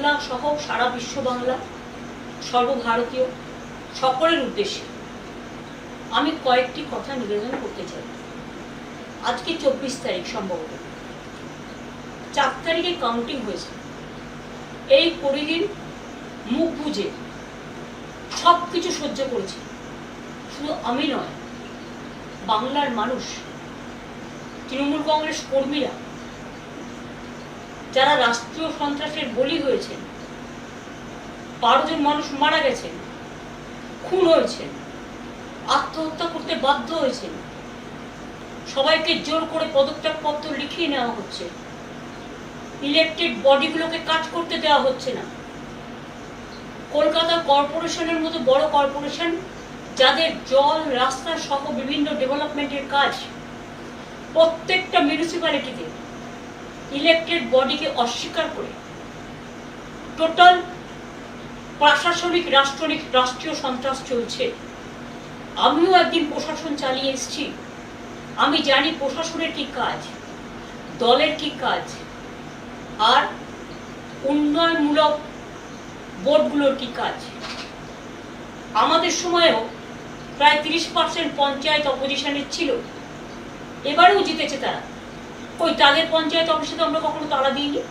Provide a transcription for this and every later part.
বাংলা সহ সারা বিশ্ব বাংলা সর্বভারতীয় সকলের উদ্দেশ্যে আমি কয়েকটি কথা নিবেদন করতে চাই। আজকে 24 তারিখ, সম্ভবত 4 তারিখে কাউন্টিং হয়েছে। এই পরিদিন মুখ বুঝে সব কিছু সহ্য করেছি। শুধু আমি নয়, বাংলার মানুষ, তৃণমূল কংগ্রেস কর্মীরা, যারা রাষ্ট্রীয় সন্ত্রাসের বলি হয়েছেন, 12 জন মানুষ মারা গেছেন, খুন হয়েছেন, আত্মহত্যা করতে বাধ্য হয়েছেন, সবাইকে জোর করে পদত্যাগপত্র লিখিয়ে নেওয়া হচ্ছে, ইলেকটেড বডিগুলোকে কাজ করতে দেওয়া হচ্ছে না। কলকাতা কর্পোরেশনের মতো বড় কর্পোরেশন, যাদের জল, রাস্তা সহ বিভিন্ন ডেভেলপমেন্টের কাজ, প্রত্যেকটা মিউনিসিপ্যালিটিতে ইলেকটেড বডিকে অস্বীকার করে টোটাল প্রশাসনিক রাষ্ট্রীয় সন্ত্রাস চলছে। আমিও একদিন প্রশাসন চালিয়ে এসেছি। আমি জানি প্রশাসনের কি কাজ, দলের কি কাজ, আর উন্নয়নমূলক বোর্ডগুলোর কি কাজ। আমাদের সময়েও প্রায় 30% পঞ্চায়েত অপোজিশনের ছিল, এবারেও জিতেছে তারা। ওই তাদের পঞ্চায়েত অফিসে তো আমরা কখনো তালা দিইনি,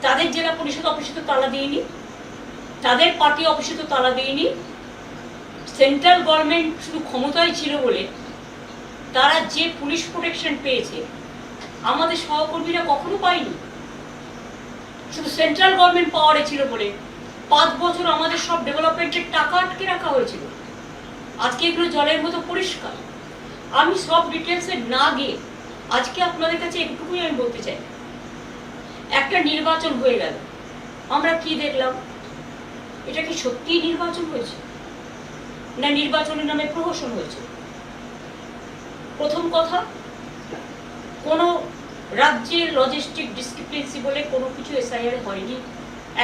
তাদের জেলা পরিষদ অফিসে তো তালা দিইনি, তাদের পার্টি অফিসে তো তালা দিইনি। সেন্ট্রাল গভর্নমেন্ট শুধু ক্ষমতায় ছিল বলে তারা যে পুলিশ প্রোটেকশন পেয়েছে, আমাদের সহকর্মীরা কখনো পায়নি। শুধু সেন্ট্রাল গভর্নমেন্ট পাওয়ারে ছিল বলে 5 বছর আমাদের সব ডেভেলপমেন্টের টাকা আটকে রাখা হয়েছিল। আজকে এগুলো জলের মতো পরিষ্কার। আমি সব ডিটেলসে না গিয়ে আজকে আপনাদের কাছে একটুকুই আমি বলতে চাই, একটা নির্বাচন হয়ে গেল, আমরা কি দেখলাম? এটা কি সত্যিই নির্বাচন হয়েছে, না নির্বাচনের নামে প্রহসন হয়েছে? প্রথম কথা, কোনো রাজ্যের লজিস্টিক ডিসক্রিপেন্সি বলে কোনো কিছু এসআইআর হয়নি,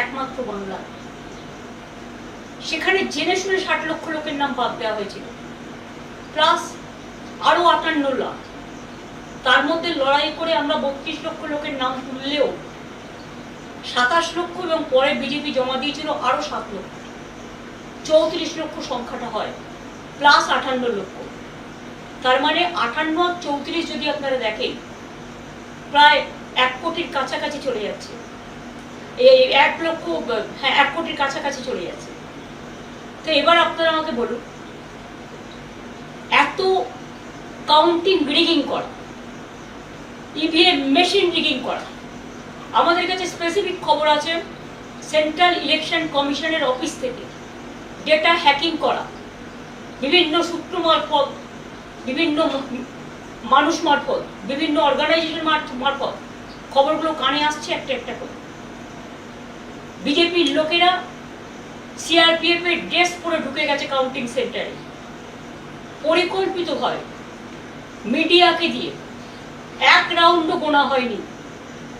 একমাত্র বাংলা। সেখানে জেনে শুনে 60 লক্ষ লোকের নাম বাদ দেওয়া হয়েছিল, প্লাস আরো 58 লাখ। তার মধ্যে লড়াই করে আমরা 32 লক্ষ লোকের নাম তুললেও 27 লক্ষ, এবং পরে বিজেপি জমা দিয়েছিল আরো 7 লক্ষ, 34 লক্ষ সংখ্যাটা হয়, প্লাস 58 লক্ষ। তার মানে 58 আর 34 যদি আপনারা দেখেন, প্রায় 1 কোটির কাছাকাছি চলে যাচ্ছে। এই 1 লক্ষ, হ্যাঁ 1 কোটির কাছাকাছি চলে যাচ্ছে। তো এবার আপনারা আমাকে বলুন, এত কাউন্টিং রিগিং করা, ইভিএম মেশিন রিগিং করা, আমাদের কাছে স্পেসিফিক খবর আছে সেন্ট্রাল ইলেকশন কমিশনের অফিস থেকে ডেটা হ্যাকিং করা, বিভিন্ন সূত্র মারফত, বিভিন্ন মানুষ মারফত, বিভিন্ন অর্গানাইজেশন মারফত খবরগুলো কানে আসছে একটা একটা করে। বিজেপির লোকেরা সিআরপিএফ এর ড্রেস পরে ঢুকে গেছে কাউন্টিং সেন্টারে, পরিকল্পিতভাবে মিডিয়াকে দিয়ে। 1 রাউন্ডও গোনা হয়নি,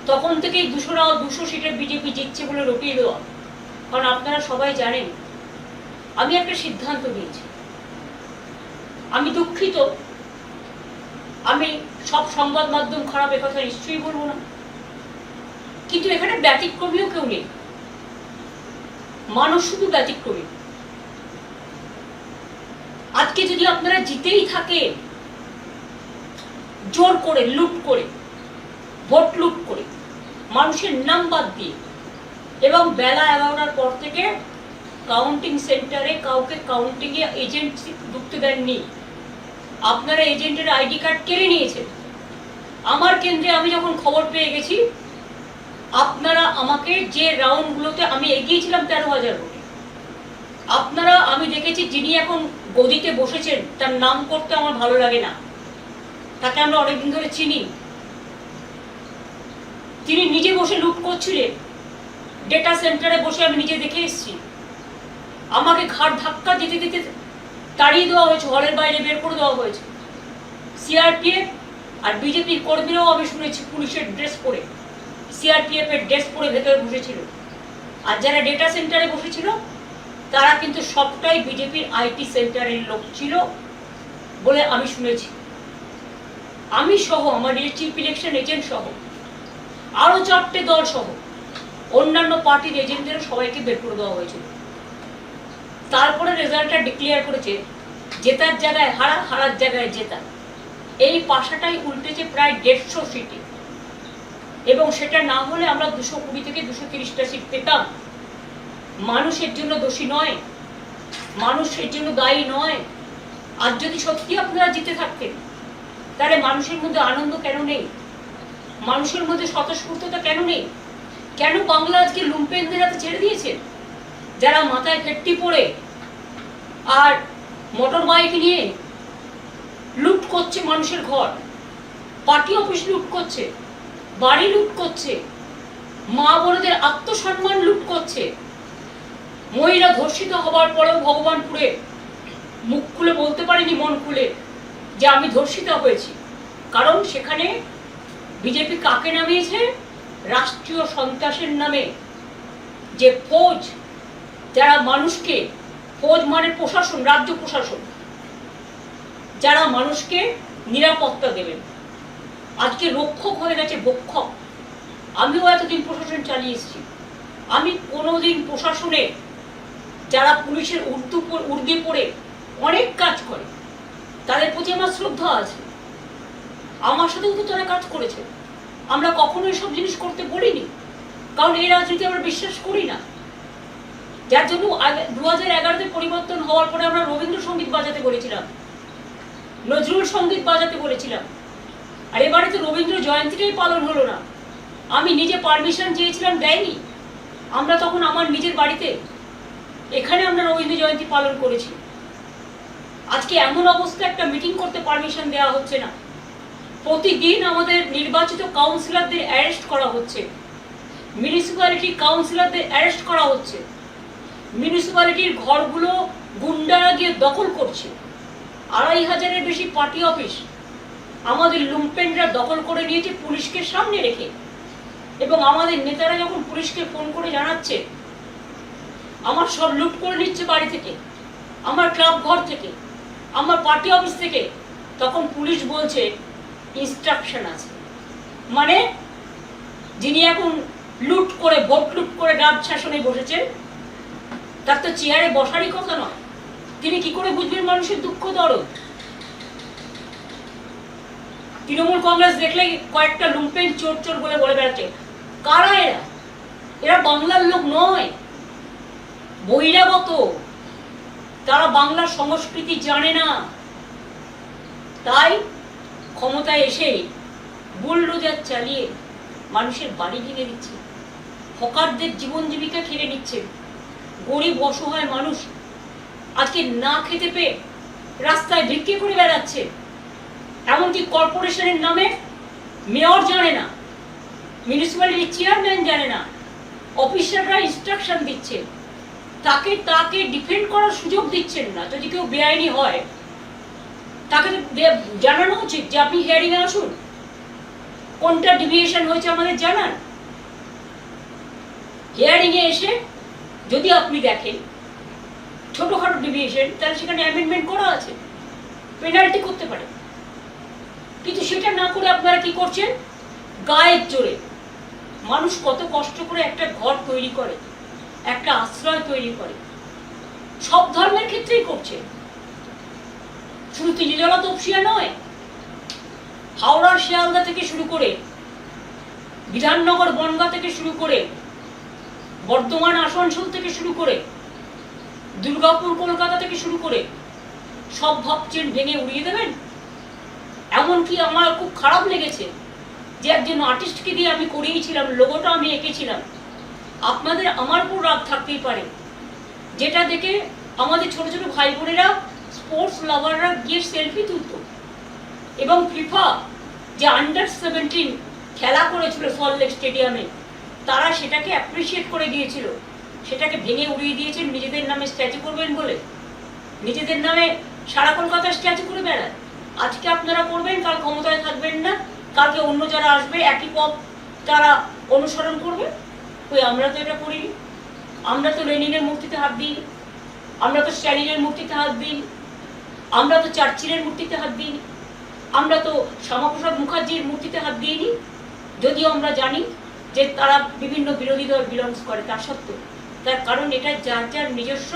তখন থেকেই 200 সিটের বিজেপি জিতছে বলে রটিয়ে দেওয়া। কারণ আপনারা সবাই জানেন, আমি একটা সিদ্ধান্ত নিয়েছি। আমি দুঃখিত, আমি সব সংবাদ মাধ্যম খারাপ, একথা নিশ্চয়ই বলবো না, কিন্তু এখানে ব্যতিক্রমীও কেউ নেই, মানুষ শুধু ব্যতিক্রমী। আজকে যদি আপনারা জিতেই থাকে, জোর করে, লুট করে, ভোট লুট করে, মানুষের নাম বাদ দিয়ে, এবং বেলা 11টার পর থেকে কাউন্টিং সেন্টারে কাউকে কাউন্টিং এ এজেন্ট ঢুকতে দেননি, আপনারা এজেন্টের আইডি কার্ড কেড়ে নিয়েছেন। আমার কেন্দ্রে আমি যখন খবর পেয়ে গেছি, আপনারা আমাকে যে রাউন্ডগুলোতে আমি এগিয়েছিলাম 13,000 ভোটে, আপনারা, আমি দেখেছি যিনি এখন গদিতে বসেছেন, তার নাম করতে আমার ভালো লাগে না, তাকে আমরা অনেকদিন ধরে চিনি। তিনি নিজে বসে লুট করছিলেন, ডেটা সেন্টারে বসে আমি নিজে দেখে এসেছি। আমাকে ঘাড় ধাক্কা দিতে দিতে তাড়িয়ে দেওয়া হয়েছে, হলের বাইরে বের করে দেওয়া হয়েছে। সিআরপিএফ আর বিজেপির কর্মীরাও আমি শুনেছি পুলিশের ড্রেস পরে, সিআরপিএফ এর ড্রেস পরে ভেতরে বসেছিল। আর যারা ডেটা সেন্টারে বসেছিল তারা কিন্তু সবটাই বিজেপির আইটি সেন্টারের লোক ছিল বলে আমি শুনেছি। আমি সহ, আমার চিফ ইলেকশন এজেন্ট সহ, আরো 4টে দল সহ অন্যান্য পার্টির এজেন্টদেরও সবাইকে বের করে দেওয়া হয়েছিল। তারপরে রেজাল্টটা ডিক্লেয়ার করেছে জেতার জায়গায় হারা, হারার জায়গায় জেতা। এই পাশাটাই উল্টেছে প্রায় 150 সিটে, এবং সেটা না হলে আমরা 220 থেকে 230টা সিট পেতাম। মানুষের জন্য দোষী নয়, মানুষের জন্য দায়ী নয়। আর যদি সত্যি আপনারা জিতে থাকতেন, তাহলে মানুষের মধ্যে আনন্দ কেন নেই? মানুষের মধ্যে স্বতঃস্ফূর্ততা কেন নেই? কেন বাংলা আজকে লুম্পেনদের হাতে ছেড়ে দিয়েছে, যারা মাথায় ফেট্টি পড়ে আর মোটর বাইক নিয়ে লুট করছে মানুষের ঘর, পার্টি অফিস লুট করছে, বাড়ি লুট করছে, মা বোনদের আত্মসম্মান লুট করছে। মহিলা ধর্ষিত হবার পরেও ভগবানপুরে মুখ খুলে বলতে পারিনি, মন খুলে, যে আমি ধর্ষিতা হয়েছি। কারণ সেখানে বিজেপি কাকে নামিয়েছে? রাষ্ট্রীয় সন্ত্রাসের নামে যে ফৌজ, যারা মানুষকে, ফৌজ মানে প্রশাসন, রাজ্য প্রশাসন, যারা মানুষকে নিরাপত্তা দেবেন, আজকে রক্ষক হয়ে গেছে ভক্ষক। আমিও এতদিন প্রশাসন চালিয়ে এসেছি, আমি কোনোদিন প্রশাসনে যারা পুলিশের উর্দি পড়ে অনেক কাজ করে তাদের প্রতি আমার শ্রদ্ধা আছে। আমার সাথেও তো তারা কাজ করেছে, আমরা কখনো এসব জিনিস করতে বলিনি, কারণ এই রাজনীতি আমরা বিশ্বাস করি না। যার জন্য 2011-তে পরিবর্তন হওয়ার পরে আমরা রবীন্দ্রসঙ্গীত বাজাতে বলেছিলাম, নজরুল সঙ্গীত বাজাতে বলেছিলাম, আর এবারে তো রবীন্দ্র জয়ন্তীটাই পালন হলো না। আমি নিজে পারমিশন চেয়েছিলাম, দেয়নি। আমরা তখন আমার নিজের বাড়িতে এখানে আমরা রবীন্দ্র জয়ন্তী পালন করেছি। আজকে এমন অবস্থা, একটা মিটিং করতে পারমিশন দেওয়া হচ্ছে না। প্রতিদিন আমাদের নির্বাচিত কাউন্সিলরদের অ্যারেস্ট করা হচ্ছে, মিউনিসিপ্যালিটি কাউন্সিলরদের অ্যারেস্ট করা হচ্ছে, মিউনিসিপ্যালিটির ঘরগুলো গুন্ডারা গিয়ে দখল করছে। 2500-এর বেশি পার্টি অফিস আমাদের লুম্পেনরা দখল করে নিয়েছে পুলিশকে সামনে রেখে। এবং আমাদের নেতারা যখন পুলিশকে ফোন করে জানাচ্ছে আমার সব লুট করে নিচ্ছে বাড়ি থেকে, আমার ক্লাব ঘর থেকে, আমার পার্টি অফিস থেকে, তখন পুলিশ বলছে ইনস্ট্রাকশন আছে। মানে যিনি এখন লুট করে, ভোট লুট করে রাজ শাসনে বসেছেন, তার তো চেয়ারে বসারই কথা নয়। তিনি কি করে বুঝবেন মানুষের দুঃখ দরদ? তৃণমূল কংগ্রেস দেখলে কয়েকটা লুম্পেন চোর চোর বলে বলে বেড়াচ্ছে। কারা এরা? এরা বাংলার লোক নয়, বহিরাগত। তারা বাংলার সংস্কৃতি জানে না। তাই ক্ষমতায় এসেই বুলডোজার চালিয়ে মানুষের বাড়ি ভেঙে দিচ্ছে, হকারদের জীবন জীবিকা কেড়ে নিচ্ছে। গরিব অসহায় মানুষ আজকে না খেতে পেয়ে রাস্তায় ভিক্ষে করে বেড়াচ্ছে। এমনকি কর্পোরেশনের নামে মেয়র জানে না, মিউনিসিপ্যালিটির চেয়ারম্যান জানে না, অফিসাররা ইনস্ট্রাকশন দিচ্ছে, তাকে ডিফেন্ড করার সুযোগ দিচ্ছেন না। যদি কেউ বেআইনি হয় তাকে জানানো উচিত যে আপনি হিয়ারিং এ আসুন, কোনটা ডিভিয়েশন হয়েছে আমাদের জানান। হিয়ারিং এ এসে যদি আপনি দেখেন ছোটখাটো ডিভিয়েশন, তাহলে সেখানে অ্যামেন্ডমেন্ট করা আছে, পেনাল্টি করতে পারে। কিন্তু সেটা না করে আপনারা কি করছেন? গায়ের জোরে মানুষ কত কষ্ট করে একটা ঘর তৈরি করে, একটা আশ্রয় তৈরি করে, সব ধর্মের ক্ষেত্রেই করছে, শুধু তিনজলা তপসিয়া নয়। হাওড়ার শিয়ালদা থেকে শুরু করে, বিধাননগর বনগাঁ থেকে শুরু করে, বর্ধমান আসানসোল থেকে শুরু করে, দুর্গাপুর কলকাতা থেকে শুরু করে সব ভাবছেন ভেঙে উড়িয়ে দেবেন। এমনকি আমার খুব খারাপ লেগেছে যে একজন আর্টিস্টকে দিয়ে আমি করিয়েছিলাম, লোগোটা আমি এঁকেছিলাম। আপনাদের আমার উপর রাগ থাকতেই পারে, যেটা দেখে আমাদের ছোট ছোট ভাই বোনেরা, স্পোর্টস লাভাররা গিয়ে সেলফি তুলত। এবং ফিফা যে আন্ডার-17 খেলা করেছিল সল্টলেক স্টেডিয়ামে, তারা সেটাকে অ্যাপ্রিসিয়েট করে দিয়েছিল। সেটাকে ভেঙে উড়িয়ে দিয়েছেন নিজেদের নামে স্ট্যাচু করবেন বলে। নিজেদের নামে সারা কলকাতা স্ট্যাচু করে বেড়ায়। আজকে আপনারা করবেন, কাল ক্ষমতায় থাকবেন না, কালকে অন্য যারা আসবে একই পথ তারা অনুসরণ করবে। ওই আমরা তো এটা করিনি। আমরা তো লেনিনের মূর্তিতে হাত দিই, আমরা তো স্ট্যালিনের মূর্তিতে হাত দিই, আমরা তো চার্চিলের মূর্তিতে হাত দিই, আমরা তো শ্যামাপ্রসাদ মুখার্জির মূর্তিতে হাত দিইনি। যদিও আমরা জানি যে তারা বিভিন্ন বিরোধী দল বিলংস করে, তা সত্ত্বেও তার কারণ এটা যার যার নিজস্ব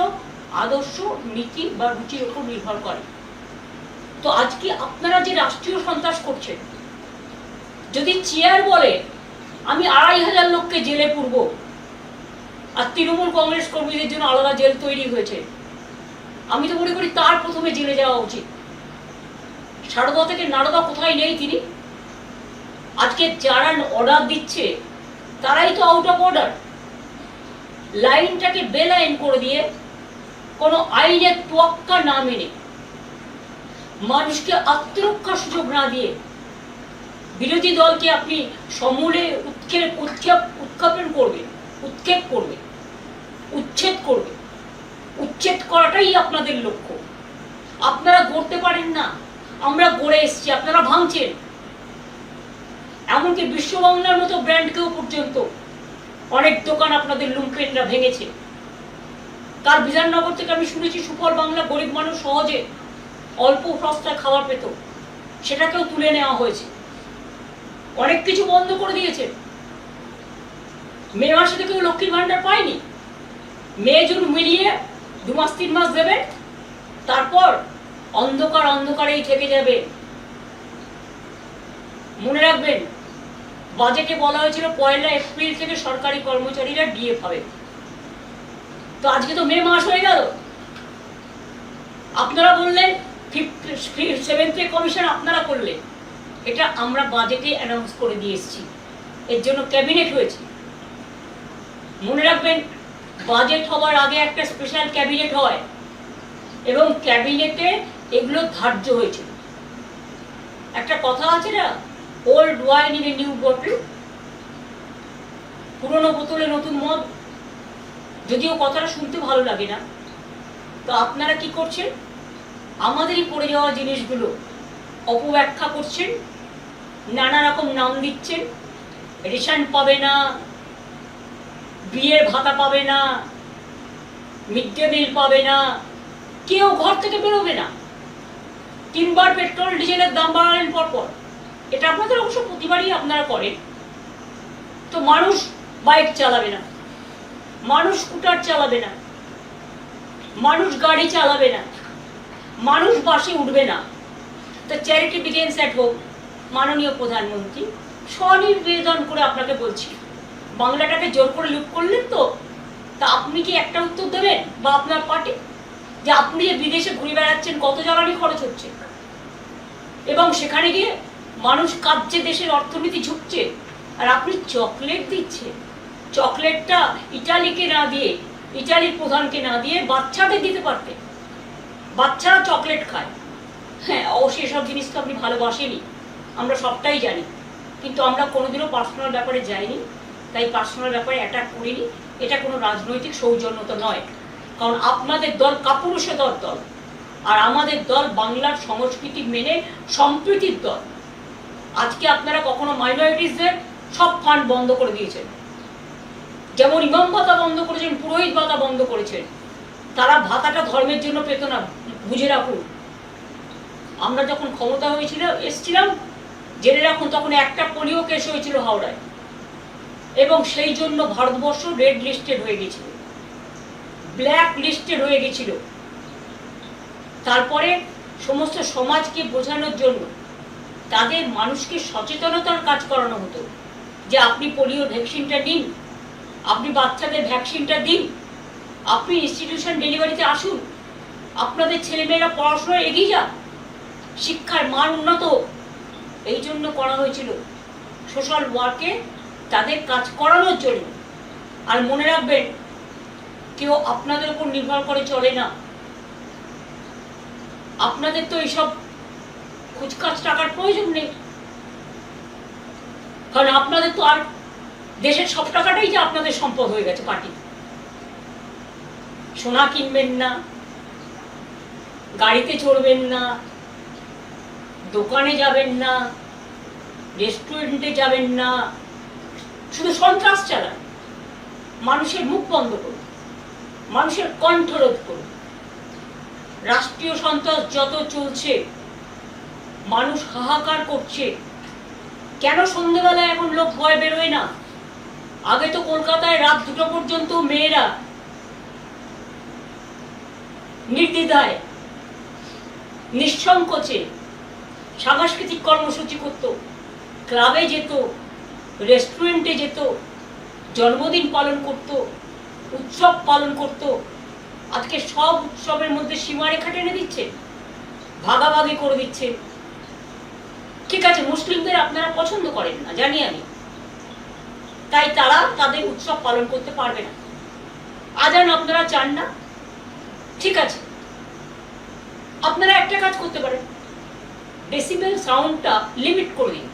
আদর্শ, নীতি বা রুচির উপর নির্ভর করে। তো আজকে আপনারা যে রাষ্ট্রীয় সন্ত্রাস করছেন, যদি চেয়ার বলে আমি ২৫০০ লোককে জেলে পুরবো, আর তৃণমূল কংগ্রেস কর্মীদের জন্য আলাদা জেল তৈরি হয়েছে, আমি তো মনে করি তার প্রথমে জেলে যাওয়া উচিত। সারদা থেকে নারদা কোথায় নেই তিনি? আজকে যারা অর্ডার দিচ্ছে তারাই তো আউট অফ অর্ডার। লাইনটাকে বেলাইন করে দিয়ে কোনো আইনের তোয়াক্কা না মেনে, মানুষকে আত্মরক্ষার সুযোগ না দিয়ে বিরোধী দলকে আপনি সমূলে উৎক্ষেপণ করবে, উৎক্ষেপ করবে, উচ্ছেদ করবে। উচ্ছেদ করাটাই আপনাদের লক্ষ্য। আপনারা গড়তে পারেন না, আমরা গড়ে এসছি, আপনারা ভাঙছেন। এমনকি বিশ্ব বাংলার মতো ব্র্যান্ডকেও পর্যন্ত অনেক দোকান আপনাদের লুম্পেনরা ভেঙেছে। তার বিধাননগর থেকে আমি শুনেছি সুফল বাংলা গরিব মানুষ সহজে অল্প সস্তায় খাবার পেত, সেটাকেও তুলে নেওয়া হয়েছে। অনেক কিছু বন্ধ করে দিয়েছে। মে মাসে তো কেউ লক্ষ্মীর ভান্ডার পায়নি। মে জুন মিলিয়ে 2 মাস 3 মাস দেবে, তারপর অন্ধকার অন্ধকারেই থেকে যাবে। মনে রাখবেন, বাজেটে বলা হয়েছিল 1 এপ্রিল থেকে সরকারি কর্মচারীরা ডিএ পাবে। তো আজকে তো মে মাস হয়ে গেল। আপনারা বললেন 7th কমিশন আপনারা করলেন, এটা আমরা বাজেটে অ্যানাউন্স করে দিয়ে এসেছি। এর জন্য ক্যাবিনেট হয়েছে। মনে রাখবেন, বাজেট হবার আগে একটা স্পেশাল ক্যাবিনেট হয় এবং ক্যাবিনেটে এগুলো ধার্য হয়েছিল। একটা কথা আছে না, old wine in a new bottle, পুরনো বোতলে নতুন মদ। যদিও কথাটা শুনতে ভালো লাগে না, তো আপনারা কি করছেন? আমাদেরই পড়ে যাওয়া জিনিসগুলো অপব্যাখ্যা করছেন, নানা রকম নাম দিচ্ছেন। রেশন পাবে না, বিয়ের ভাতা পাবে না, মিড ডে মিল পাবে না, কেউ ঘর থেকে বেরোবে না। 3 বার পেট্রোল ডিজেলের দাম বাড়ালেন পরপর। এটা আপনাদের অবশ্য প্রতিবারই আপনারা করেন। তো মানুষ বাইক চালাবে না, মানুষ স্কুটার চালাবে না, মানুষ গাড়ি চালাবে না, মানুষ বাসে উঠবে না। তো চ্যারিটি বিগিনস অ্যাট হোম। মাননীয় প্রধানমন্ত্রী, স্বনিবেদন করে আপনাকে বলছি, বাংলাটাকে জোর করে লুট করলেন তো, তা আপনি কি একটা উত্তর দেবেন? বা আপনার পার্টি, যে আপনি যে বিদেশে ঘুরে বেড়াচ্ছেন, কত জ্বালানি খরচ হচ্ছে, এবং সেখানে গিয়ে মানুষ কাঁদছে, দেশের অর্থনীতি ঝুঁকছে, আর আপনি চকলেট দিচ্ছেন। চকলেটটা ইটালিকে না দিয়ে, ইটালির প্রধানকে না দিয়ে বাচ্চাদের দিতে পারতেন। বাচ্চারা চকলেট খায়। হ্যাঁ, অবশ্যই এসব জিনিস তো আপনি ভালোবাসেনি, আমরা সবটাই জানি, কিন্তু আমরা কোনোদিনও পার্সোনাল ব্যাপারে যাইনি, তাই পার্সোনাল ব্যাপারে অ্যাটাক করিনি। এটা কোনো রাজনৈতিক সৌজন্যতা নয়, কারণ আপনাদের দল কাপুরুষতার দল, আর আমাদের দল বাংলার সংস্কৃতি মেনে সম্প্রীতির দল। আজকে আপনারা কখনো মাইনরিটিসদের সব ফান্ড বন্ধ করে দিয়েছেন, যেমন ইমাম ভাতা বন্ধ করেছেন, পুরোহিত ভাতা বন্ধ করেছেন। তারা ভাতাটা ধর্মের জন্য পেত না, বুঝে রাখুন। আমরা যখন ক্ষমতা এসছিলাম, জেনে রাখুন, তখন একটা পোলিও কেস হয়েছিল হাওড়ায়, এবং সেই জন্য ভারতবর্ষ রেড লিস্টেড হয়ে গেছিল, ব্ল্যাক লিস্টেড হয়ে গেছিল। তারপরে সমস্ত সমাজকে বোঝানোর জন্য তাদের মানুষকে সচেতনতার কাজ করানো হতো, যে আপনি পোলিও ভ্যাকসিনটা নিন, আপনি বাচ্চাদের ভ্যাকসিনটা দিন, আপনি ইনস্টিটিউশন ডেলিভারিতে আসুন, আপনাদের ছেলেমেয়েরা পড়াশোনায় এগিয়ে যান, শিক্ষার মান উন্নত হোক। এই জন্য করা হয়েছিল সোশ্যাল ওয়ার্কে তাদের কাজ করানোর জন্য। আর মনে রাখবেন, কেউ আপনাদের উপর নির্ভর করে চলে না। আপনাদের তো এইসব খুচখাচ টাকার প্রয়োজন নেই, কারণ আপনাদের তো আর দেশের সব টাকাটাই যে আপনাদের সম্পদ হয়ে গেছে পার্টি। সোনা কিনবেন না, গাড়িতে চড়বেন না, দোকানে যাবেন না, রেস্টুরেন্টে যাবেন না, শুধু সন্ত্রাস চালান। মানুষের মুখ বন্ধ করুন, মানুষের কণ্ঠরোধ করুন। রাষ্ট্রীয় সন্ত্রাস যত চলছে, মানুষ হাহাকার করছে। কেন সন্ধ্যেবেলায় এখন লোক ভয় বেরোয় না? আগে তো কলকাতায় রাত 2টা পর্যন্ত মেয়েরা নির্দ্বিধায় নিঃসংকোচে সাংস্কৃতিক কর্মসূচি করত, ক্লাবে যেত, রেস্টুরেন্টে যেত, জন্মদিন পালন করত, উৎসব পালন করত। আজকে সব উৎসবের মধ্যে সীমারেখা টেনে দিচ্ছে, ভাগাভাগি করে দিচ্ছে। ঠিক আছে, মুসলিমদের আপনারা পছন্দ করেন না জানি আমি, তাই তারা তাদের উৎসব পালন করতে পারবে না। আজান আপনারা চান না, ঠিক আছে, আপনারা একটা কাজ করতে পারেন, ডেসিবেল সাউন্ডটা লিমিট করে দিন,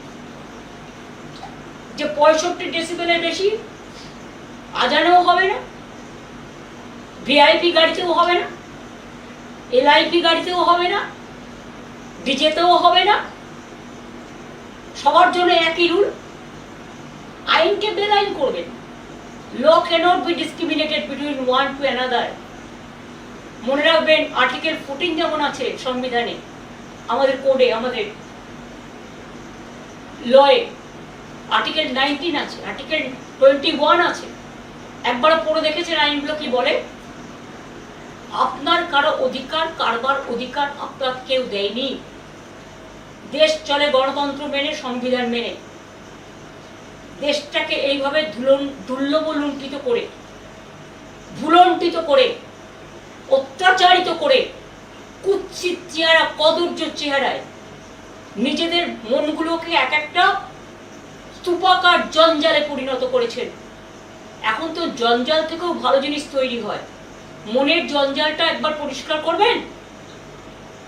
যে 65 ডেসিবেলের বেশি আজানেও হবে না, ভিআইপি গাড়িতেও হবে না, এলআইপি গাড়িতেও হবে না, ডিজেতেও হবে না। সবার জন্য একই রুল। আইনকে বেআইন করবেন। Law cannot be discriminated between one to another. মনে রাখবেন, আর্টিকেল 14 যেমন আছে সংবিধানে, আমাদের কোডে, আমাদের লয়ে আর্টিকেল 19 আছে, আর্টিকেল 21 আছে। একবার পড়ে দেখেছেন আইনগুলো কি বলে? আপনার কারো অধিকার কারবার অধিকার আপনার কেউ দেয়নি। দেশ চলে গণতন্ত্র মেনে, সংবিধান মেনে। দেশটাকে এইভাবে দুর্লভ-লুণ্ঠিত করে, ভুলণ্ঠিত করে, অত্যাচারিত করে, কুৎসিত চেহারা, কদর্য চেহারায় নিজেদের মনগুলোকে এক একটা স্তূপাকার জঞ্জালে পরিণত করেছেন। এখন তো জঞ্জাল থেকেও ভালো জিনিস তৈরি হয়। মনের জঞ্জালটা একবার পরিষ্কার করবেন।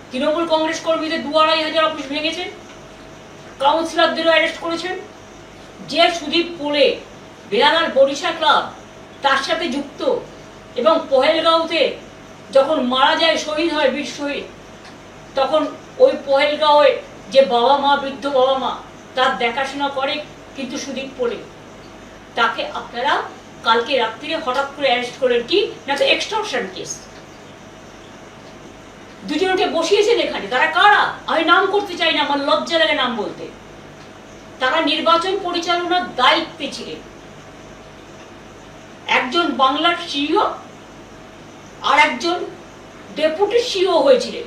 তৃণমূল কংগ্রেস কর্মীদের 2,500 অফিস ভেঙেছেন, কাউন্সিলরদেরও অ্যারেস্ট করেছেন। যে সুদীপ পোলে বেহালার বরিশা ক্লাব তার সাথে যুক্ত, এবং পহেলগাঁওতে যখন মারা যায়, শহীদ হয়, বীর শহীদ, তখন ওই পহেলগাঁওয়ে যে বাবা মা, বৃদ্ধ বাবা মা, তার দেখাশোনা করে কিন্তু সুদীপ পোলে। তাকে আপনারা কালকে রাত্রিরে হঠাৎ করে অ্যারেস্ট করেন, কি না তো এক্সটর্শন কেস। দুজনকে বসিয়েছেন এখানে। তারা কারা? আমি নাম করতে চাই না, আমার লজ্জা লাগে নাম বলতে। তারা নির্বাচন পরিচালনার দায়িত্বে ছিলেন। একজন বাংলার সিইও আর একজন ডেপুটি সিইও হয়েছিলেন।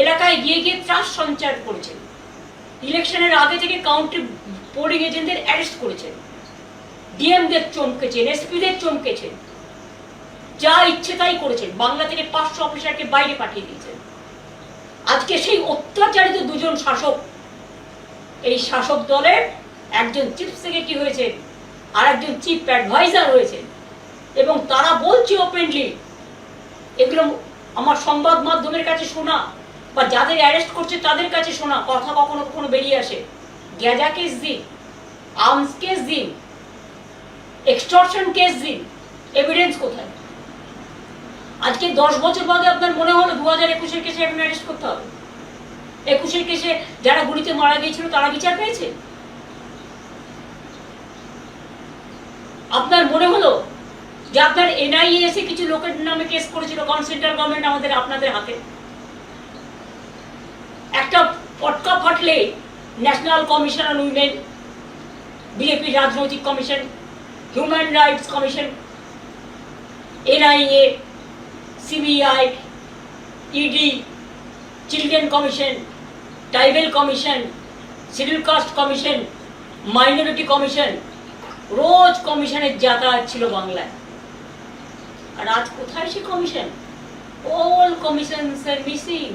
এলাকায় গিয়ে গিয়ে ত্রাস সঞ্চার করেছেন। ইলেকশনের আগে থেকে কাউন্টি পোলিং এজেন্টদের অ্যারেস্ট করেছেন, ডিএমদের চমকেছেন, এসপিদের চমকেছেন, যা ইচ্ছে তাই করেছেন। বাংলা থেকে 500 অফিসারকে বাইরে পাঠিয়ে দিয়েছেন। আজকে সেই অত্যাচারিত দুজন শাসক, এই শাসক দলের একজন চিফ সেক্রেটারি হয়েছে আর একজন চিফ অ্যাডভাইজার হয়েছে, এবং তারা বলছে ওপেনলি, এগুলো আমার সংবাদ মাধ্যমের কাছে শোনা বা যাদের অ্যারেস্ট করছে তাদের কাছে শোনা কথা কখনো কখনো বেরিয়ে আসে। গ্যাজা কেস দিন, আর্মস কেস দিন, এক্সটর্শন কেস দিন, এভিডেন্স কোথায়? আজকে 10 বছর বাদে আপনার মনে হলো 2021-এর কেসে এখন অ্যারেস্ট করতে হবে? 21-এর কেসে যারা গুলিতে মারা গিয়েছিল তারা বিচার পেয়েছে? আপনার মনে হলো যে আপনার এনআইএ এসে কিছু লোকের নামে কেস করেছিল, কারণ সেন্ট্রাল গভর্নমেন্ট আমাদের আপনাদের হাতে? একটা পটকা ফাটলে national commission on women, BJP রাজনৈতিক commission, human rights commission, NIA, CBI, ED, children commission, tribal commission, schedule caste commission, minority commission, রোজ কমিশনের যাতায়াত ছিল বাংলায়। আর আজ কোথায় সে commission? All commissions are missing.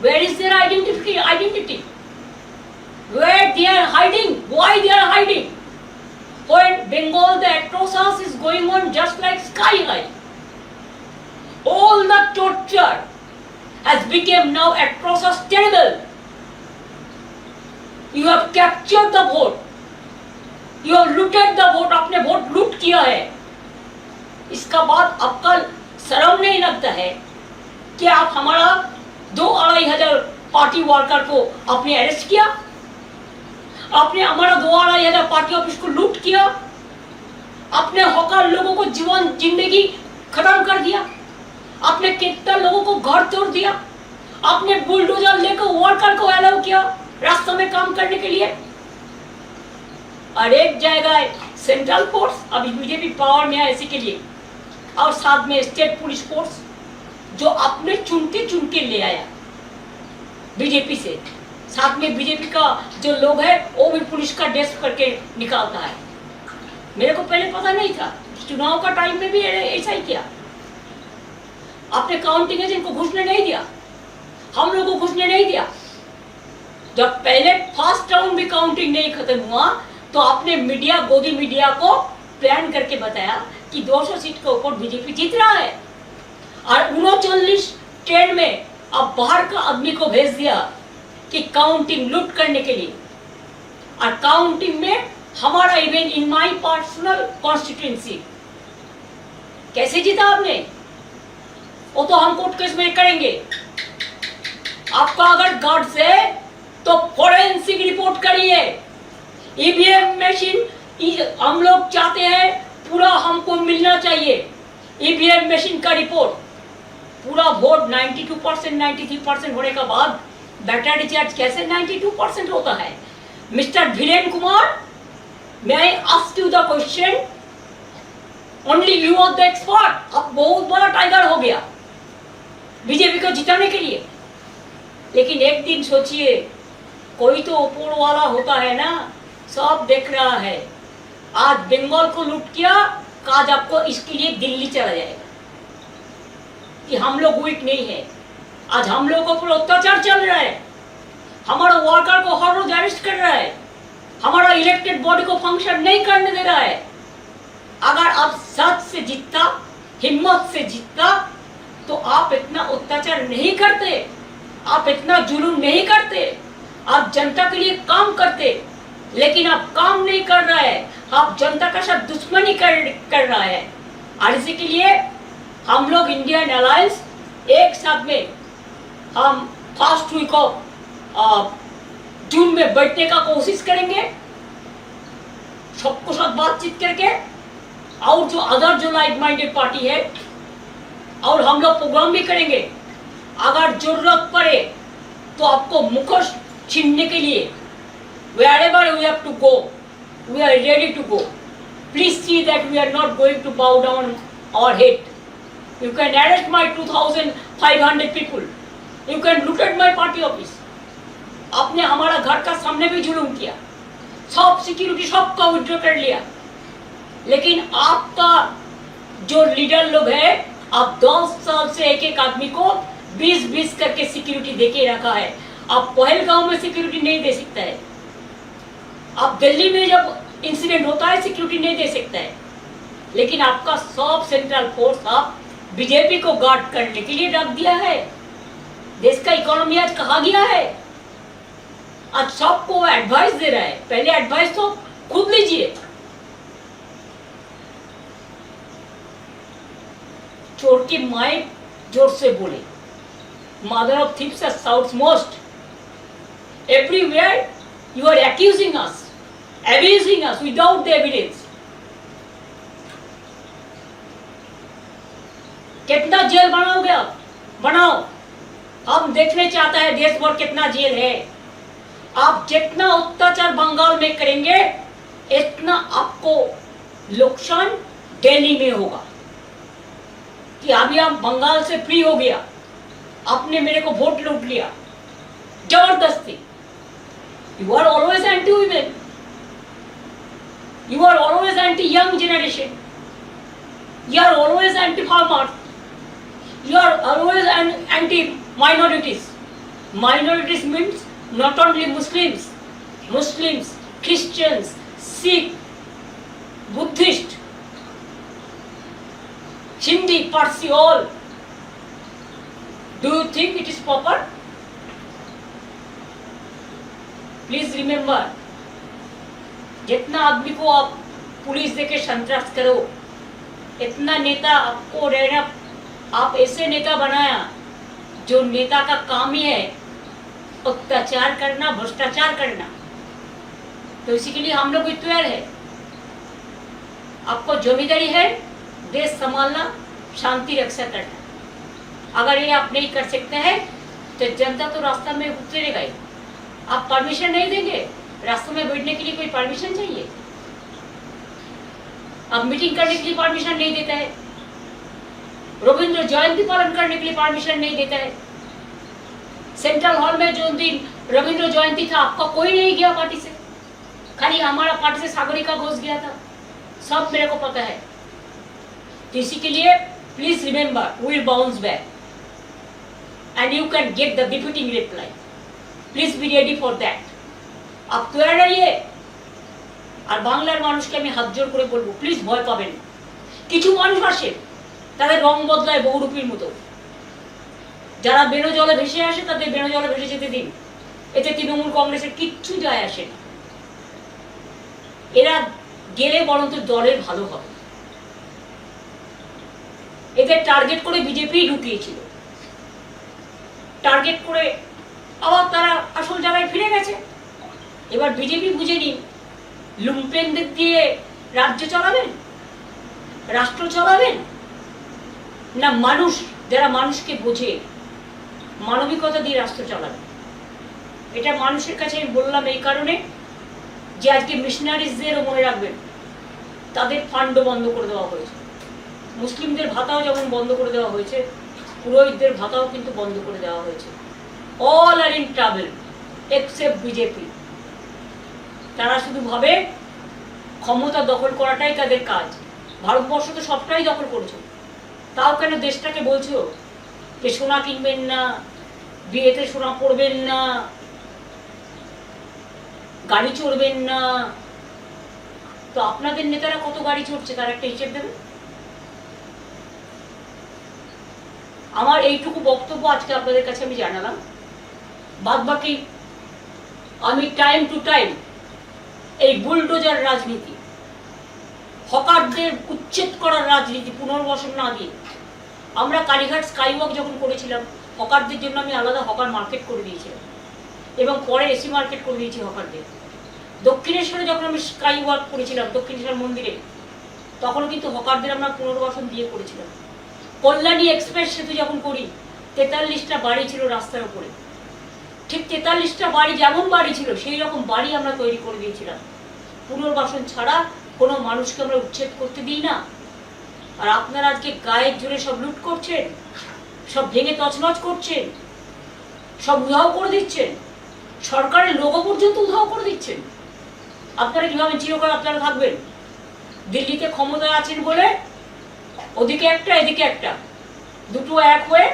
Where is their identity? Where they are hiding? Why they are hiding? When Bengal, the atrocious is going on just like sky high. All the torture has become now atrocious, terrible. You have captured the vote. You have looted the vote. आपने vote लूट किया है। इसका बाद आपका शर्म नहीं लगता है कि आप हमारा 2-2,500 पार्टी वर्कर को आपने अरेस्ट किया? आपने हमारा 2-2,500 पार्टी ऑफिस को लूट किया? आपने हॉकर लोगों को जीवन जिंदगी खत्म कर दिया? आपने कितना लोगों को घर तोड़ दिया? आपने बुलडोजर लेकर वर्कर को अलाउ किया रास्ते में काम करने के लिए? और एक जगह सेंट्रल फोर्स अभी बीजेपी पावर में है इसी के लिए, और साथ में स्टेट पुलिस फोर्स जो अपने चुन के ले आया बीजेपी से, साथ में बीजेपी का जो लोग है वो भी पुलिस का ड्रेस करके निकालता है। मेरे को पहले पता नहीं था, चुनाव का टाइम में भी ऐसा ही किया। आपने काउंटिंग एजेंट को घुसने नहीं दिया, हम लोगों को घुसने नहीं दिया। जब पहले फर्स्ट राउंड भी काउंटिंग नहीं खत्म हुआ तो आपने मीडिया, गोदी मीडिया को प्लान करके बताया कि 200 सीट के ऊपर बीजेपी जीत रहा है, और 39 ट्रेन में अब बाहर का आदमी को भेज दिया कि काउंटिंग लूट करने के लिए। और काउंटिंग में हमारा event in my personal constituency कैसे जीता आपने, वो तो हम कोर्ट केस में करेंगे। आपका अगर गट्स है तो फोरेंसिक रिपोर्ट करिए। ईवीएम मशीन हम लोग चाहते हैं पूरा हमको मिलना चाहिए। ईवीएम मशीन का रिपोर्ट, पूरा वोट 92%, 93% होने के बाद बैटर डिस्चार्ज कैसे 92% होता है? Mister Dhiren Kumar, may I ask you the question? Only you are the expert। अब बहुत बड़ा टाइगर हो गया बीजेपी को जिताने के लिए। लेकिन एक दिन सोचिए, कोई तो ऊपर वाला होता है ना, सब देख रहा है। आज बंगाल को लूट किया, आज आपको इसके लिए दिल्ली चला जाएगा कि हम लोग वीक नहीं है। आज हम लोगों पर अत्याचार चल रहा है, हमारा वर्कर को हर रोज अरेस्ट कर रहा है, हमारा इलेक्टेड बॉडी को फंक्शन नहीं करने दे रहा है। अगर आप सच से जीतता, हिम्मत से जीतता, तो आप इतना अत्याचार नहीं करते, आप इतना जुलूम नहीं करते, आप जनता के लिए काम करते। लेकिन आप काम नहीं कर रहा है, आप जनता का साथ दुश्मनी कर रहा है। और इसी के लिए हम लोग इंडियन अलायंस एक साथ में हम फर्स्ट वीक ऑफ जून में बैठने का कोशिश करेंगे, सबको साथ बातचीत करके। और जो अदर जो लाइक माइंडेड पार्टी है, और हम लोग प्रोग्राम भी करेंगे। अगर जरूरत पड़े तो आपको मुखोश छीनने के लिए wherever we have to go, we are ready to go. Please see that we are not going to bow down our head. You can arrest my 2,500 people. You can loot at my party office. आपने हमारा घर का सामने भी जुलूम किया, सब security सबका विड्रॉ कर लिया। लेकिन आपका जो लीडर लोग है, आप 10 साल से एक एक आदमी को 20-20 करके सिक्योरिटी देके रखा है। आप पहलगांव में सिक्योरिटी नहीं दे सकता है, आप दिल्ली में जब इंसिडेंट होता है सिक्योरिटी नहीं दे सकता है। लेकिन आपका सब सेंट्रल फोर्स आप बीजेपी को गार्ड करने के लिए रख दिया है। देश का इकोनॉमी आज कहाँ गया है? आज सबको एडवाइस दे रहा है। पहले एडवाइस तो खुद लीजिए। चोर की माए जोर से बोले, mother of thieves shouts most. Everywhere you are accusing us, abusing us without the evidence। कितना जेल बनाओगे आप? बनाओ, हम देखने चाहते हैं देश भर कितना जेल है। आप जितना अत्याचार बंगाल में करेंगे, इतना आपको नुकसान दिल्ली में होगा। कि अभी हम बंगाल से फ्री हो गया, आपने मेरे को वोट लूट लिया जबरदस्ती। You are always anti-women. You are always anti-young generation. You are always anti-farmers. You are always anti-minorities. Minorities means not only Muslims, Christians, Sikh, Buddhist, Hindi, Parsi, all. Do you think it is proper? Please remember, जितना आदमी को आप police देके संतरास करो, इतना नेता आपको रहना, आप ऐसे नेता बनाया जो नेता का काम ही है अत्याचार करना, भ्रष्टाचार करना। तो इसी के लिए हम लोग तैयार है। आपको जिम्मेदारी है देश संभालना, शांति रक्षा करना। अगर ये आप नहीं कर सकते हैं तो जनता तो रास्ता में उतरेगा ही। आप परमिशन नहीं देंगे, रास्ते में बैठने के लिए कोई परमिशन चाहिए? अब मीटिंग करने के लिए परमिशन नहीं देता है, रविंद्र जयंती पालन करने के लिए परमिशन नहीं देता है। सेंट्रल हॉल में जो दिन रविंद्र जयंती था आपका कोई नहीं गया पार्टी से, खाली हमारा पार्टी से सागरिका घोष गया था, सब मेरे को पता है। तो इसी के लिए please remember we will bounce back and you can get the defeating reply. Please be ready for that. आप তৈরি রইয়ে। আর বাংলার মানুষকে আমি হাত জোর করে বলবো প্লিজ ভয় পাবেন। কিছু মানুষ আসে তাদের রং বদলায় বহুরূপীর মতো, যারা বেনো জলে ভেসে আসে তাদের বেনো জলে ভেসে যেতে দিন, এতে তৃণমূল কংগ্রেসের কিচ্ছু যায় আসে না। এরা গেলে বরং তো দলের ভালো হবে। এদের টার্গেট করে বিজেপি ঢুকিয়েছিল, টার্গেট করে আবার তারা আসল জায়গায় ফিরে গেছে। এবার বিজেপি বুঝে নিন, লুম্পেনদের দিয়ে রাজ্য চালাবেন, রাষ্ট্র চালাবেন, না মানুষ যারা মানুষকে বোঝে মানবিকতা দিয়ে রাষ্ট্র চালাবেন। এটা মানুষের কাছে আমি বললাম এই কারণে যে আজকে মিশনারিজদেরও মনে রাখবেন, তাদের ফান্ডও বন্ধ করে দেওয়া হয়েছে, মুসলিমদের ভাতাও যেমন বন্ধ করে দেওয়া হয়েছে, পুরোহিতদের ভাতাও কিন্তু বন্ধ করে দেওয়া হয়েছে। All are in travel except BJP. তারা শুধু ভাবে ক্ষমতা দখল করাটাই তাদের কাজ। ভারতবর্ষ তো সবটাই দখল করেছে, তাও কেন দেশটাকে বলছো যে সোনা কিনবেন না, বিয়েতে সোনা পরবেন না, গাড়ি চড়বেন না। তো আপনাদের নেতারা কত গাড়ি চড়ছে তার একটা হিসেব দেবেন। আমার এইটুকু বক্তব্য আজকে আপনাদের কাছে আমি জানালাম। বাদ বাকি আমি টাইম টু টাইম এই বুলডোজার রাজনীতি, হকারদের উচ্ছেদ করার রাজনীতি পুনর্বাসন না দিয়ে, আমরা কালীঘাট স্কাইওয়াক যখন করেছিলাম হকারদের জন্য আমি আলাদা হকার মার্কেট করে দিয়েছিলাম এবং পরে এসি মার্কেট করে দিয়েছি হকারদের। দক্ষিণেশ্বরে যখন আমি স্কাইওয়াক করেছিলাম দক্ষিণেশ্বর মন্দিরে, তখন কিন্তু হকারদের আমরা পুনর্বাসন দিয়ে করেছিলাম। কল্যাণী এক্সপ্রেস সেতু যখন করি 43টা বাড়ি ছিল রাস্তার উপরে, ঠিক 43টা বাড়ি যেমন বাড়ি ছিল সেই রকম বাড়ি আমরা তৈরি করে দিয়েছিলাম। পুনর্বাসন ছাড়া কোনো মানুষকে আমরা উচ্ছেদ করতে দিই না। আর আপনারা আজকে গায়ের জোরে সব লুট করছেন, সব ভেঙে তছনছ করছেন, সব উধাও করে দিচ্ছেন, সরকারের লোগো পর্যন্ত উধাও করে দিচ্ছেন। আপনারা কিভাবে চিরকাল আপনারা থাকবেন? দিল্লিতে ক্ষমতায় আছেন বলে ওদিকে একটা এদিকে একটা, দুটো এক হয়ে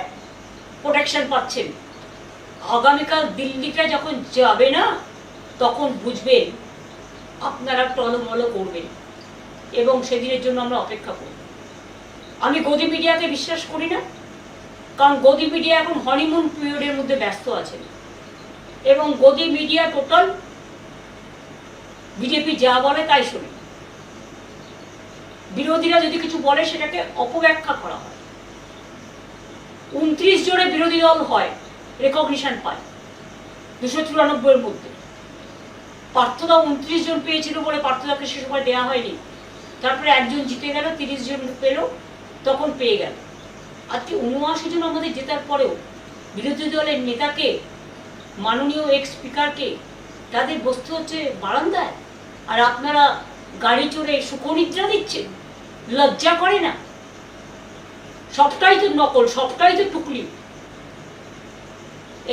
প্রোটেকশন পাচ্ছেন। আগামীকাল দিল্লিটা যখন যাবে না তখন বুঝবেন আপনারা টলমল করবেন এবং সেদিনের জন্য আমরা অপেক্ষা করব। আমি গদি মিডিয়াকে বিশ্বাস করি না, কারণ গদি মিডিয়া এখন হনিমুন পিরিয়ডের মধ্যে ব্যস্ত আছে এবং গদি মিডিয়া টোটাল বিজেপি যা বলে তাই শোনে। বিরোধীরা যদি কিছু বলে সেটাকে অপব্যাখ্যা করা হয়। 29 জনে বিরোধী দল হয়, রেকগনিশন পায় 294 এর মধ্যে। পার্থদা 29 জন পেয়েছিল বলে পার্থদাকে সে সময় দেওয়া হয়নি, তারপরে একজন জিতে গেল, 30 জন পেল, তখন পেয়ে গেল। আজকে 79 জন আমাদের জেতার পরেও বিরোধী দলের নেতাকে, মাননীয় এক্স স্পিকারকে তাদের বসতে হচ্ছে বারান্দায়, আর আপনারা গাড়ি চড়ে সুখনিদ্রা দিচ্ছেন। লজ্জা করে না? সবটাই তো নকল, সবটাই তো টুকলি।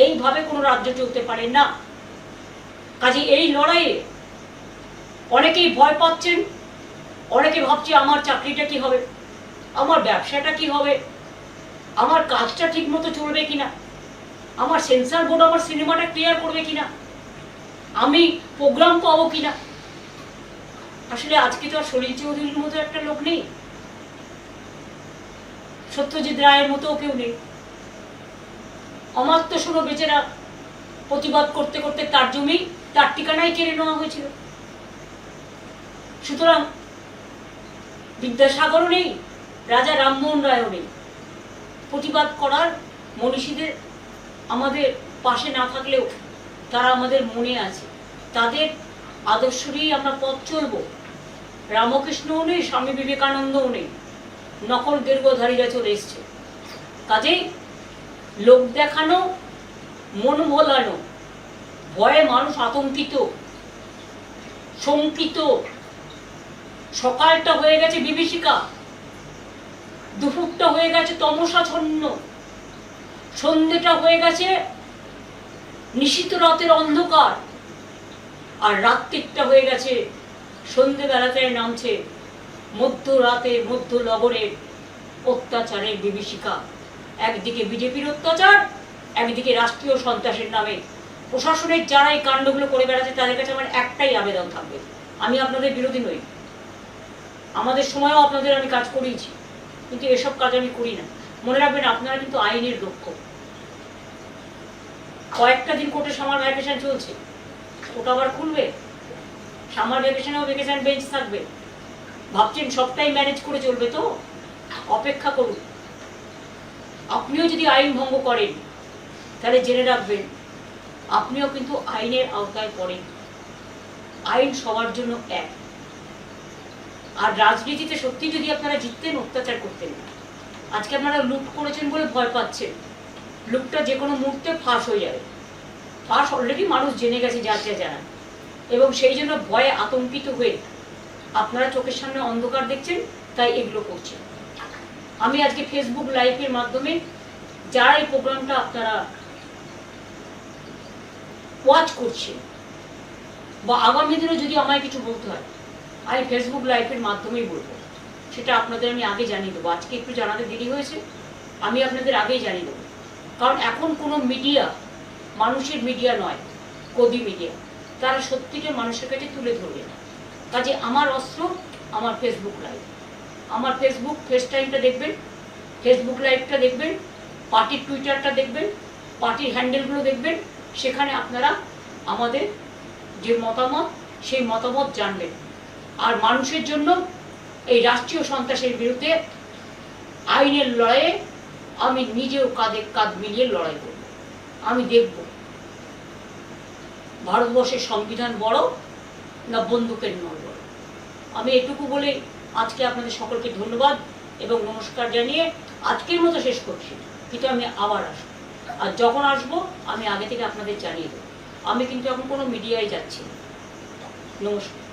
এইভাবে কোনো রাজ্য চলতে পারে না। কাজে এই লড়াইয়ে অনেকেই ভয় পাচ্ছেন, অনেকে ভাবছে আমার চাকরিটা কি হবে, আমার ব্যবসাটা কি হবে, আমার কাজটা ঠিক মতো চলবে কিনা, আমার সেন্সর বোর্ড আমার সিনেমাটা ক্লিয়ার করবে কিনা, আমি প্রোগ্রাম পাবো কিনা। আসলে আজকে তো আর সলিল চৌধুরীর মতো একটা লোক নেই, সত্যজিৎ রায়ের মতো কেউ নেই। অমাত্য শুনো বেচারা প্রতিবাদ করতে করতে তার জমি তার ঠিকানায় কেড়ে নেওয়া হয়েছিল। সুতরাং বিদ্যাসাগরও নেই, রাজা রামমোহন রায়ও নেই। প্রতিবাদ করার মনীষীদের আমাদের পাশে না থাকলেও তারা আমাদের মনে আছে, তাদের আদর্শ নিয়েই আমরা পথ চলব। রামকৃষ্ণও নেই, স্বামী বিবেকানন্দও নেই, নকল দীর্ঘধারীরা চলে এসছে। কাজেই লোক দেখানো, মন ভোলানো, ভয়ে মানুষ আতঙ্কিত, শঙ্কিত, সকালটা হয়ে গেছে বিভীষিকা, দুপুরটা হয়ে গেছে তমসাচ্ছন্ন, সন্ধ্যেটা হয়ে গেছে নিশীথ রাতের অন্ধকার, আর রাত্রিটা হয়ে গেছে সন্ধ্যেবেলাতে নামছে মধ্যরাতে মধ্য নগরের অত্যাচারের বিভীষিকা। একদিকে বিজেপির অত্যাচার, একদিকে রাষ্ট্রীয় সন্ত্রাসের নামে প্রশাসনের যারা এই কাণ্ডগুলো করে বেড়াচ্ছে তাদের কাছে আমার একটাই আবেদন থাকবে, আমি আপনাদের বিরোধী নই, আমাদের সময়ও আপনাদের আমি কাজ করিয়েছি, কিন্তু এসব কাজ আমি করি না। মনে রাখবেন আপনারা কিন্তু আইনের রক্ষক। কয়েকটা দিন কোর্টে সামার ভ্যাকেশন চলছে, কোর্ট আবার খুলবে, সামার ভ্যাকেশনেও ভ্যাকেশন বেঞ্চ থাকবে, ভাবছেন সবটাই ম্যানেজ করে চলবে? তো অপেক্ষা করুন। আপনিও যদি আইন ভঙ্গ করেন তাহলে জেনে রাখবেন আপনিও কিন্তু আইনের আওতায় পড়েন। আইন সবার জন্য এক। আর রাজনীতিতে সত্যি যদি আপনারা জিততেন, অত্যাচার করতেন না। আজকে আপনারা লুট করেছেন বলে ভয় পাচ্ছেন, লুটটা যে কোনো মুহূর্তে ফাঁস হয়ে যাবে। ফাঁস অলরেডি মানুষ জেনে গেছে, যার যা জানা, এবং সেই জন্য ভয়ে আতঙ্কিত হয়ে আপনারা চোখের সামনে অন্ধকার দেখছেন, তাই এগুলো করছেন। আমি আজকে ফেসবুক লাইভের মাধ্যমে যারা এই প্রোগ্রামটা আপনারা ওয়াচ করছেন, বা আগামী দিনে যদি আমায় কিছু বলতে হয়, আমি ফেসবুক লাইভের মাধ্যমেই বলবো। সেটা আপনাদের আমি আগে জানিয়ে দেবো। আজকে একটু জানাতে দেরি হয়েছে, আমি আপনাদের আগেই জানিয়ে দেবো। কারণ এখন কোনো মিডিয়া মানুষের মিডিয়া নয়, গদি মিডিয়া, তারা সত্যিটা মানুষের কাছে তুলে ধরবে না। কাজে আমার অস্ত্র আমার ফেসবুক লাইভ, আমার ফেসবুক ফেস টাইমটা দেখবেন, ফেসবুক লাইভটা দেখবেন, পার্টির টুইটারটা দেখবেন, পার্টির হ্যান্ডেলগুলো দেখবেন। সেখানে আপনারা আমাদের যে মতামত, সেই মতামত জানবেন। আর মানুষের জন্য এই রাষ্ট্রীয় সন্ত্রাসের বিরুদ্ধে আইনের লড়াইয়ে আমি নিজেও কাঁধে কাঁধ মিলিয়ে লড়াই করব। আমি দেখব ভারতবর্ষের সংবিধান বড় না বন্দুকের নল বড়। আমি এটুকু বলে আজকে আপনাদের সকলকে ধন্যবাদ এবং নমস্কার জানিয়ে আজকের মতো শেষ করছি। কিন্তু আমি আবার আসবো, আর যখন আসবো আমি আগে থেকে আপনাদের জানিয়ে দেবো। আমি কিন্তু এখন কোনো মিডিয়ায় যাচ্ছি না। নমস্কার।